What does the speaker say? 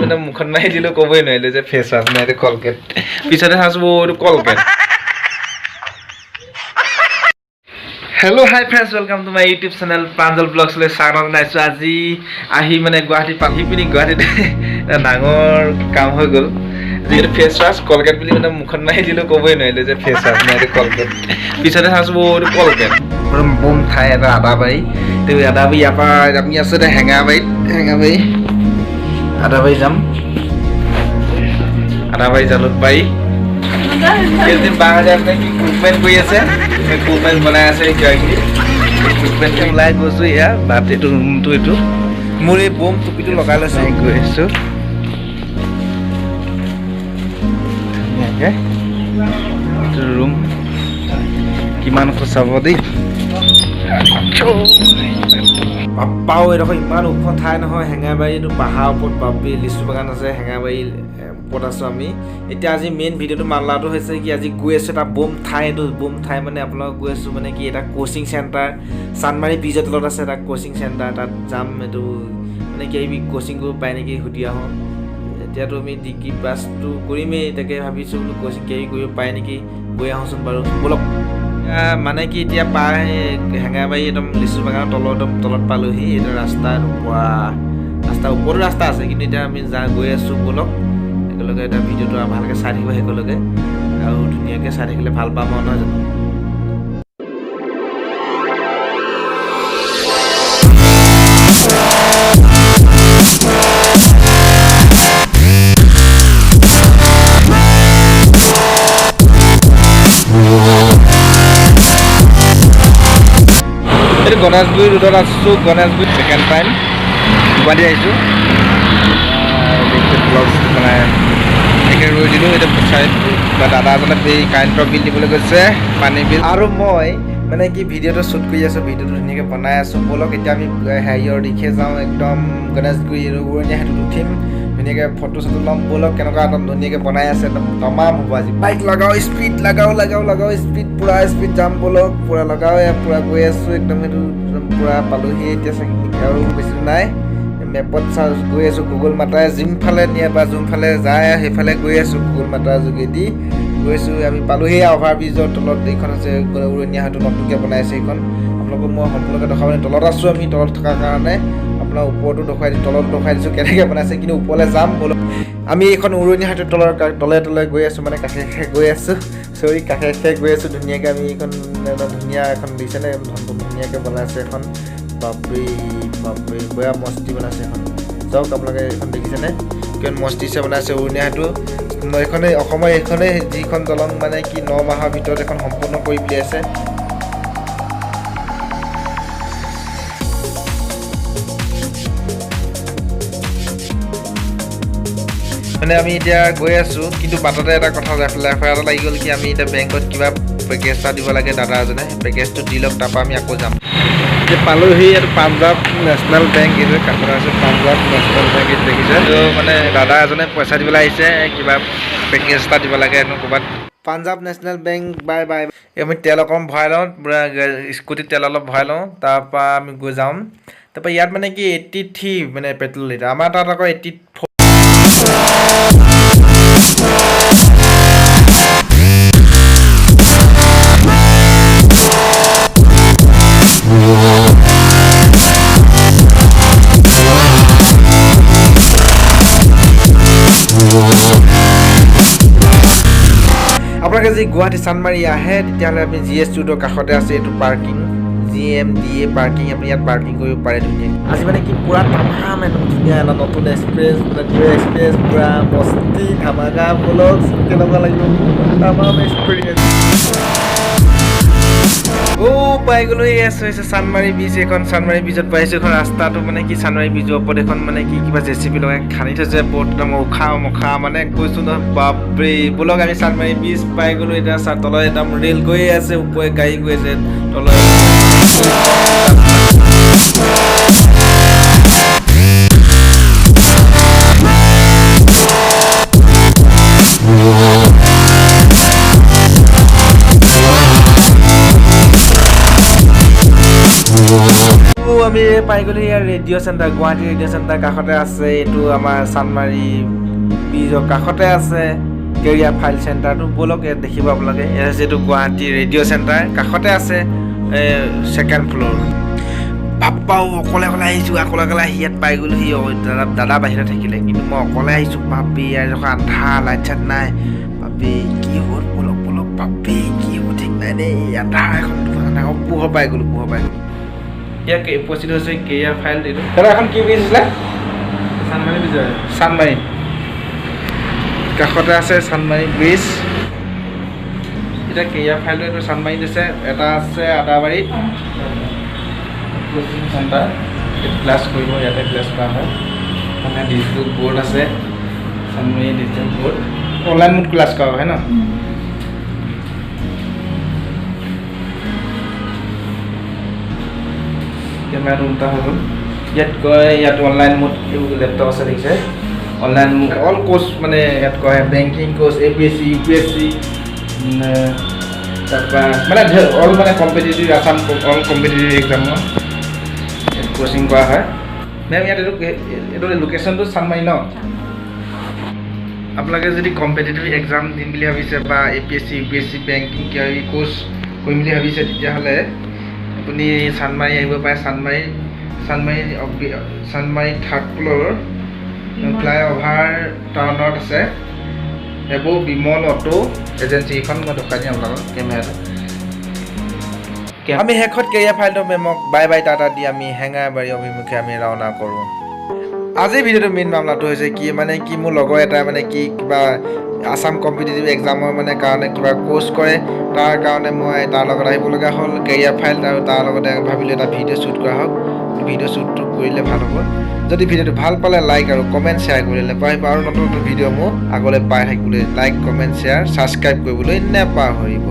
মানে মুখত মাৰি দিলো ক'বই নোৱাৰিলো যে ফেচ ৱাছ নাই এইটো কলগেট পিছতে চাইছো এইটো Colgate hello' hi friends welcome to my YouTube channel Pranjal ব্লগছলৈ স্বাগতম জনাইছোঁ আজি আহি মানে গুৱাহাটী পাহি পিনি গুৱাহাটীত ডাঙৰ কাম হৈ গ'ল যিহেতু ফেচ ৱাছ কলগেট বুলি মানে মুখত মাৰি দিলো ক'বই নোৱাৰিলো যে ফেচ ৱাছ নাই এইটো কলগেট পিছতে চাইছোঁ এইটো কলগেট বম ঠাই এটা আদাবাৰী তো আদাবাৰী ইয়াৰ পৰা আমি আছোঁ এতিয়া হেঙাবাৰী আদাবাৰী যাম আদাবাৰী জালুকবাৰী কেইদিন বাংলাদেশ কি কুকমেণ্ট কৰি আছে কুকমেণ্ট বনাই আছে কিবাকিবি কুকমেণ্টে ওলাই গৈছোঁ এয়া বাট এইটো ৰুমটো এইটো মোৰ এই বম টুপিটো লগাই লৈছোঁ গৈ আছোঁ ধুনীয়াকৈ এইটো ৰুম কিমান চাব দেই পাপাও এডোখৰ ইমান ওখ ঠাই নহয় হেঙাবাৰী এইটো পাহাৰৰ ওপৰত বাপৰি লিচু বাগান আছে হেঙাবাৰী ওপৰত আছোঁ আমি এতিয়া আজি মেইন ভিডিঅ'টো মামলাটো হৈছে কি আজি গৈ আছোঁ এটা বম ঠাই এইটো বম ঠাই মানে আপোনালোক গৈ আছোঁ মানে কি এটা কোচিং চেণ্টাৰ চানমাৰী ব্ৰিজৰ তলত আছে এটা কোচিং চেণ্টাৰ তাত যাম এইটো মানে কি আমি কোচিং কৰিব পাই নেকি সুধি আহোঁ এতিয়াতো আমি ডিগ্ৰী পাছটো কৰিমেই তাকে ভাবিছোঁ বোলো কোচিং কৰিব পায় নেকি গৈ আহোঁচোন বাৰু ব'লক মানে কি এতিয়া পাই হেঙাবাৰী একদম লিচু বাগানৰ তলত পালোহি এইটো ৰাস্তাৰ ওপৰতো ৰাস্তা আছে কিন্তু এতিয়া আমি গৈ আছোঁ ব'লক একেলগে এটা ভিডিঅ'টো ভালকৈ চাই থাকিব একেলগে আৰু ধুনীয়াকৈ চাই থাকিলে ভাল পাম নহয় জানো এইটো গণেশগুৰি ৰোডত আছোঁ গণেশগুৰি ছেকেণ্ড টাইম গুৱাহাটী আহিছোঁ মানে এনেকৈ ৰৈ দিলোঁ এতিয়া চাই দাদা এজনে এই কাৰেণ্টৰ বিল দিবলৈ গৈছে পানী বিল আৰু মই মানে কি ভিডিঅ'টো শ্বুট কৰি আছোঁ ভিডিঅ'টো ধুনীয়াকৈ বনাই আছোঁ ব'লক এতিয়া আমি হেৰিয়ৰ দিশে যাওঁ একদম গণেশগুৰি উৰণীয়া সেতুত উঠিম ধুনীয়াকৈ ফটো চটো ল'ম ব'লক কেনেকুৱা একদম ধুনীয়াকৈ বনাই আছে একদম তমাম হ'ব আজি বাইক লগাওঁ স্পীড লগাওঁ স্পীড পূৰা স্পীড যাম ব'লক পূৰা লগাওঁ পূৰা গৈ আছোঁ একদম সেইটো একদম পূৰা পালোহি এতিয়া আৰু বেছি নাই মেপত গৈ আছোঁ গুগল মাতাই যোনফালে নিয়ে বা যোনফালে যায় সেইফালে গৈ আছোঁ গুগল মাতাৰ যোগেদি গৈছোঁ আমি পালোহি অভাৰ ব্ৰিজৰ তলত এইখন আছে উৰণীয়া সেতু নতুনকৈ বনাইছে সেইখন আপোনালোকক মই সম্পূৰ্ণকৈ দেখাব তলত আছোঁ আমি তলত থকাৰ কাৰণে আপোনাৰ ওপৰতো দেখুৱাই তলত দেখুৱাই দিছোঁ কেনেকৈ বনাইছে কিন্তু ওপৰলৈ যাম ব'লক আমি এইখন উৰণীয়া সেতুৰ তলে গৈ আছোঁ মানে কাষে গৈ আছোঁ কাষে গৈ আছোঁ ধুনীয়াকৈ আমি এইখন ধুনীয়া এখন দিছেনে ধুনীয়াকৈ বনাইছে এখন বাপৰি বয়া মস্তি বনাইছে এখন চাওক আপোনালোকে এইখন দেখিছেনে কিমান মস্তিছে বনাইছে উৰণীয়া সেতু এইখনেই অসমৰ এইখনেই যিখন দলং মানে কি 9 মাহৰ ভিতৰত এখন সম্পূৰ্ণ কৰি উলিয়াইছে মানে আমি এতিয়া গৈ আছোঁ কিন্তু বাটতে এটা কথা লেফাৰ এটা লাগি গ'ল কি আমি এতিয়া বেংকত কিবা পেকেজ এটা দিব লাগে দাদা এজনে পেকেজটো দি লওক তাৰপৰা আমি আকৌ যাম এতিয়া পালোহি এইটো পাঞ্জাৱ নেশ্যনেল বেংক এইটো কাষত আছে পাঞ্জাৱ নেশ্যনেল বেংক এইটো দেখিছে তো মানে দাদা এজনে পইচা দিবলৈ আহিছে কিবা পেকেজ এটা দিব লাগে ক'ৰবাত পাঞ্জাৱ নেশ্যনেল বেংক বাই আমি তেল অকণ ভৰাই লওঁ পূৰা স্কুটিত তেল অলপ ভৰাই লওঁ তাৰপৰা আমি গৈ যাম তাৰপৰা ইয়াত মানে কি 83 মানে পেট্ৰল লিটাৰ আমাৰ তাত আকৌ 84 আপোনালোকে যদি গুৱাহাটী চানমাৰী আহে তেতিয়াহ'লে আপুনি GS ৰোডৰ কাষতে আছে এইটো পাৰ্কিং GMDA পাৰ্কিং আপুনি ইয়াত পাৰ্কিং কৰিব পাৰে ধুনীয়াকৈ আজি মানে কি পূৰা তামাম একদম ধুনীয়া এটা নতুন এক্সপ্ৰেছ পূৰা মস্তি ধামাকা ব'লক কেনেকুৱা লাগিব তামাম এক্সপিৰিয়েঞ্চ পাই গ'লোঁ হৈছে চানমাৰী ব্ৰিজ এইখন চানমাৰী ব্ৰিজত পাইছোঁ এইখন ৰাস্তাটো মানে কি চানমাৰী ব্ৰিজৰ ওপৰত এখন মানে কি কিবা JCB লগাই খান্দি থৈছে বহুত একদম উখা মানে কৈছোঁ নহয় বাপৰে ব'লক আমি চানমাৰী ব্ৰিজ পাই গ'লোঁ এতিয়া তলত একদম ৰেল গৈ আছে ওপৰে গাড়ী গৈ আছে তলত আমি পাই গ'লো ইয়াৰ radio' centre Guwahati radio' centre কাষতে আছে এইটো আমাৰ চানমাৰী ব্ৰিজৰ কাষতে আছে কেৰিয়াৰ ফাইল চেণ্টাৰটো ব'লক ইয়াত দেখিব আপোনালোকে ইয়াত আছে এইটো গুৱাহাটী ৰেডিঅ' চেণ্টাৰ কাষতে আছে ছেকেণ্ড ফ্ল'ৰ বাপ্পাও অকলে আহিছোঁ অকলে আহি ইয়াত পাই গ'লো সি দাদা বাহিৰত থাকিলে কিন্তু মই অকলে আহিছোঁ বাপি ইয়াৰ এখন আন্ধা লাইট চাইট নাই বাপি কি হ'ল ব'লক বাপি কি হ'ব ঠিক নাই দেই আন্ধা এখন পোহৰ পাই গ'লোঁ ইয়াক উপস্থিত হৈছে কেৰিয়াৰ ফাইল এইটো দাদা এখন কি ব্ৰিজ আছিলে চানমাৰী কাষতে আছে চানমাৰী ব্ৰিজ এতিয়া কেৰিয়াৰ ফাইলটো এইটো চানমাৰীত আছে এটা আছে আদাবাৰীত কোচিং চেণ্টাৰ ক্লাছ কৰিব ইয়াতে ক্লাছ কৰা হয় মানে ডিজিটেল বৰ্ড আছে Chandmari digital board online mode class কৰা হয় ন কেমেৰা ৰুমটা হৈ গ'ল ইয়াত কয় ইয়াত অনলাইন মোড লেপটপ আছে দেখিছে অনলাইন মোড অল কোৰ্চ মানে ইয়াত কয় বেংকিং কোৰ্চ APSC UPSC তাৰপৰা মানে অল মানে কম্পিটিটিভ আছাম অল কম্পিটিটিভ এক্সামৰ ইয়াত কোচিং কৰা হয় মেম ইয়াত এইটো লোকেশ্যনটো চানমাৰী ন আপোনালোকে যদি কম্পিটিটিভ এক্সাম দিম বুলি ভাবিছে বা APSC UPSC বেংকিং কিবা কোৰ্চ কৰিম বুলি ভাবিছে তেতিয়াহ'লে আপুনি চানমাৰী আহিব পাৰে চানমাৰী থাৰ্ড ফ্ল'ৰ ফ্লাইঅভাৰ টাউনত আছে এইবোৰ বিমল অটো এজেঞ্চি এইখন মই দেখাই দিম আপোনালোকক কেমেৰাটো আমি শেষত কেৰিয়াৰ ফাইলটো মেমক বাই টাটা দি আমি হেঙাৰবাৰী অভিমুখে আমি ৰাওনা কৰোঁ আজিৰ ভিডিঅ'টো মেইন মামলাটো হৈছে কি মোৰ লগৰ এটাই মানে কিবা আছাম কম্পিটিটিভ এক্সামৰ মানে কাৰণে কিবা কোৰ্চ কৰে তাৰ কাৰণে মই তাৰ লগত আহিবলগীয়া হ'ল কেৰিয়াৰ ফাইল আৰু তাৰ লগতে ভাবিলোঁ এটা ভিডিঅ' শ্বুট কৰা হওক ভিডিঅ' শ্বুটটো কৰিলে ভাল হ'ব যদি ভিডিঅ'টো ভাল পালে লাইক আৰু কমেণ্ট শ্বেয়াৰ কৰিলে নেপাহৰিব আৰু নতুন ভিডিঅ' মোক আগলৈ পাই থাকিবলৈ লাইক কমেণ্ট শ্বেয়াৰ ছাবস্ক্ৰাইব কৰিবলৈ নেপাহৰিব